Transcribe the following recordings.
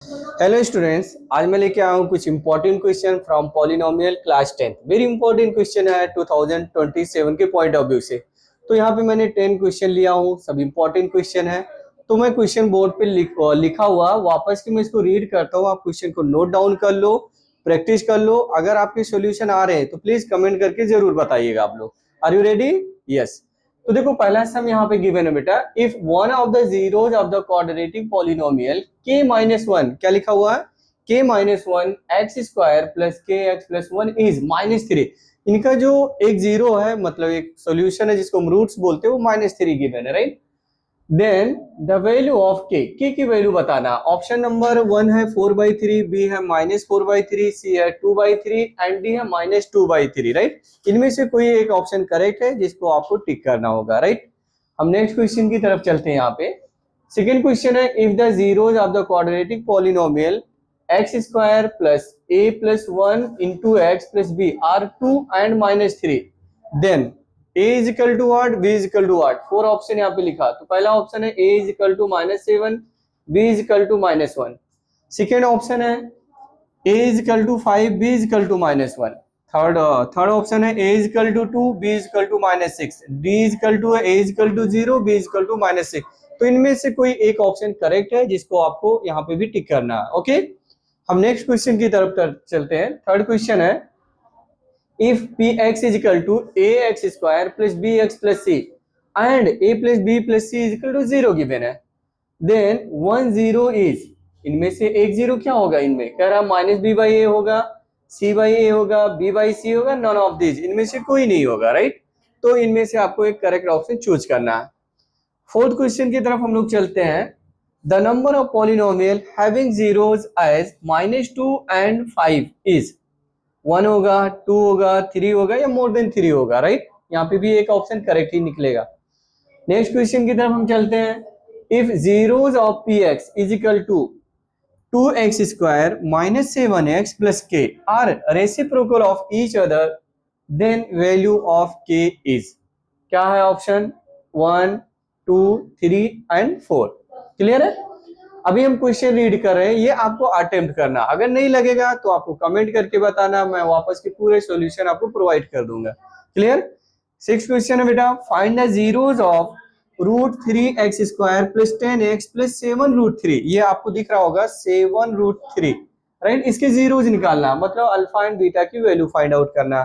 Hello students, आज मैं लेके आया हूँ कुछ important question from polynomial class 10। Very important question है 2027 के पॉइंट ऑफ व्यू से। तो यहाँ पे मैंने 10 क्वेश्चन लिया हूँ, सब इंपॉर्टेंट क्वेश्चन है। तो मैं क्वेश्चन बोर्ड पे लिखा हुआ वापस के मैं इसको रीड करता हूँ, आप क्वेश्चन को नोट डाउन कर लो, प्रैक्टिस कर लो। अगर आपके सोल्यूशन आ रहे हैं तो प्लीज कमेंट करके जरूर बताइएगा आप लोग। Are you ready? यस। तो देखो पहला सम यहाँ पे गिवन है बेटा, if one of the zeros of the quadratic polynomial k minus one, क्या लिखा हुआ है? k minus one x square plus k x plus one is -3। इनका जो एक जीरो है, मतलब एक सोल्यूशन है जिसको हम रूट्स बोलते हैं, वो -3 गिवन है, right? Then the value of k की वैल्यू बताना। ऑप्शन नंबर 1 है 4/3, बी है -4/3, सी है 2/3 एंड डी है -2/3, राइट? इनमें से कोई एक ऑप्शन करेक्ट है जिसको आपको टिक करना होगा, राइट? हम नेक्स्ट क्वेश्चन की तरफ चलते हैं। यहाँ पे सेकेंड क्वेश्चन है, if the zeros of the quadratic polynomial x square plus a plus one into x plus b are 2 and -3, then a is equal to what, b is equal to what. 4 option यहाँ पे लिखा। तो पहला option है a is equal to -7, b is equal to -1। Second option है a is equal to 5, b is equal to -1। Third option है a is equal to 2, b is equal to -6, d is equal to a is equal to 0, b is equal to -6। तो इनमें से कोई एक option correct है जिसको आपको यहाँ पे भी टिक करना है। ओके, हम नेक्स्ट क्वेश्चन की तरफ चलते हैं। थर्ड क्वेश्चन है, if px is equal to ax square plus bx plus c and a plus b plus c is equal to 0 given है, then 1 0 is, इनमें से एक जीरो क्या होगा? इनमें कह रहा -b/a होगा, c/a होगा, b/c होगा, नॉन ऑफ दिस, इनमें से कोई नहीं होगा, राइट? तो इनमें से आपको एक करेक्ट ऑप्शन चूज करना है। फोर्थ क्वेश्चन की तरफ हम लोग चलते हैं। The number of polynomial having zeros as -2 and 5 is 1 होगा, 2 होगा, 3 होगा या मोर देन 3 होगा, राइट? यहाँ पे भी एक ऑप्शन करेक्ट ही निकलेगा। नेक्स्ट क्वेश्चन की तरफ हम चलते हैं। If zeros of P x is equal to 2x square -7x plus k are reciprocal of each other, then value of k is, क्या है ऑप्शन? 1, 2, 3 एंड 4। क्लियर है? अभी हम क्वेश्चन रीड कर रहे हैं, ये आपको अटेम्प्ट करना। अगर नहीं लगेगा तो आपको कमेंट करके बताना, मैं वापस के पूरे सॉल्यूशन आपको प्रोवाइड कर दूंगा। क्लियर? सिक्स क्वेश्चन है बेटा, find the zeros of √3x square plus 10x plus 7√3। ये आपको दिख रहा होगा 7√3, राइट? इसके जीरोज निकालना, मतलब अल्फा एंड बीटा की वैल्यू फाइंड आउट करना।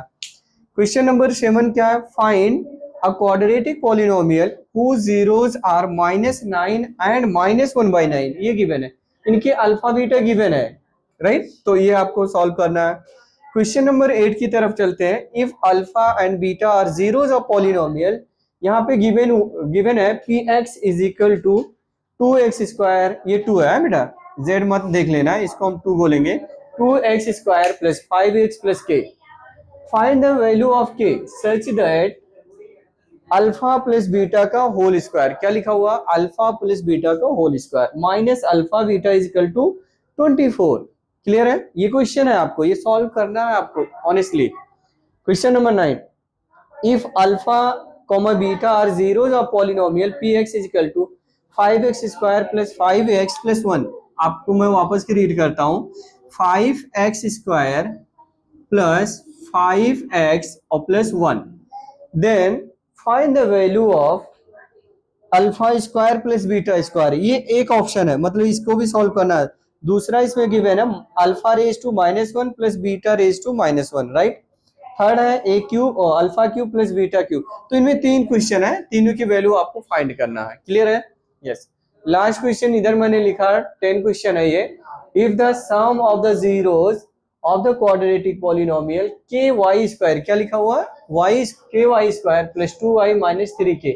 क्वेश्चन नंबर 7 क्या है? Find a quadratic polynomial whose zeros are -9 and -1/9। ये गिवन है, इनके अल्फा बीटा गिवन है, राइट? तो ये आपको सॉल्व करना है। क्वेश्चन नंबर 8 की तरफ चलते हैं। If alpha and beta are zeros of polynomial, यहाँ पे गिवन है px is equal to 2x square, ये 2 है बेटा, z मत देख लेना, इसको हम 2 बोलेंगे, 2x square plus 5x plus k. Find the value of k such that alpha plus beta का होल स्क्वायर, क्या लिखा हुआ? अल्फा प्लस बीटा का whole square minus alpha beta is equal to 24। Clear है? ये क्वेश्चन है, आपको ये सॉल्व करना है आपको honestly. Question number 9, if alpha comma beta are zeros of polynomial p x is equal to 5x square plus 5x plus 1। आपको मैं वापस की रीड करता हूँ, 5x स्क्वायर प्लस 5x और plus 1, then find the value of alpha square plus beta square. ये एक option है, मतलब इसको भी सॉल्व करना है। दूसरा इसमें गिवन है alpha raise to -1 plus beta raise to -1, right? Third है ए क्यूब और alpha cube plus beta cube. तो इनमें 3 क्वेश्चन है, तीनों की वैल्यू आपको फाइंड करना है। क्लियर है? यस। लास्ट क्वेश्चन इधर मैंने लिखा 10 क्वेश्चन है ये। If the sum of the zeros of the quadratic polynomial k y square, क्या लिखा हुआ है? वाई स्क्वायर प्लस 2y माइनस 3k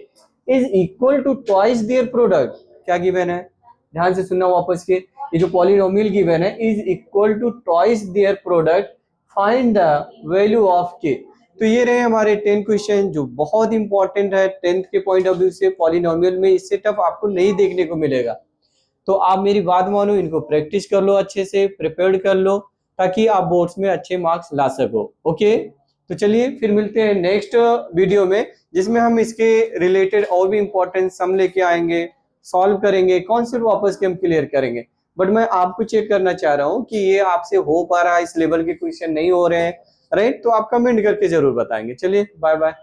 is equal to twice their product, क्या गिवन है? ध्यान से सुनना वापस के, ये जो पॉलिनोमियल गिवन है is equal to twice their product, find the value of k. तो ये रहे हमारे 10 क्वेश्चन जो बहुत इंपॉर्टेंट है 10th के पॉइंट ऑफ व्यू से। पॉलिनोमियल में इससे टफ आपको नहीं देखने को मिलेगा। तो आप मेरी बात मानो, इनको प्रैक्टिस कर लो, अच्छे से प्रिपेयर कर लो, ताकि आप बोर्ड्स में अच्छे मार्क्स ला सको। ओके, तो चलिए फिर मिलते हैं नेक्स्ट वीडियो में, जिसमें हम इसके रिलेटेड और भी इंपॉर्टेंट सम लेके आएंगे, सॉल्व करेंगे, कॉन्सेप्ट वापस के हम क्लियर करेंगे। बट मैं आपको चेक करना चाह रहा हूँ कि ये आपसे हो पा रहा है, इस लेवल के क्वेश्चन नहीं हो रहे हैं, राइट। तो आप कमेंट करके जरूर बताएंगे। चलिए बाय बाय।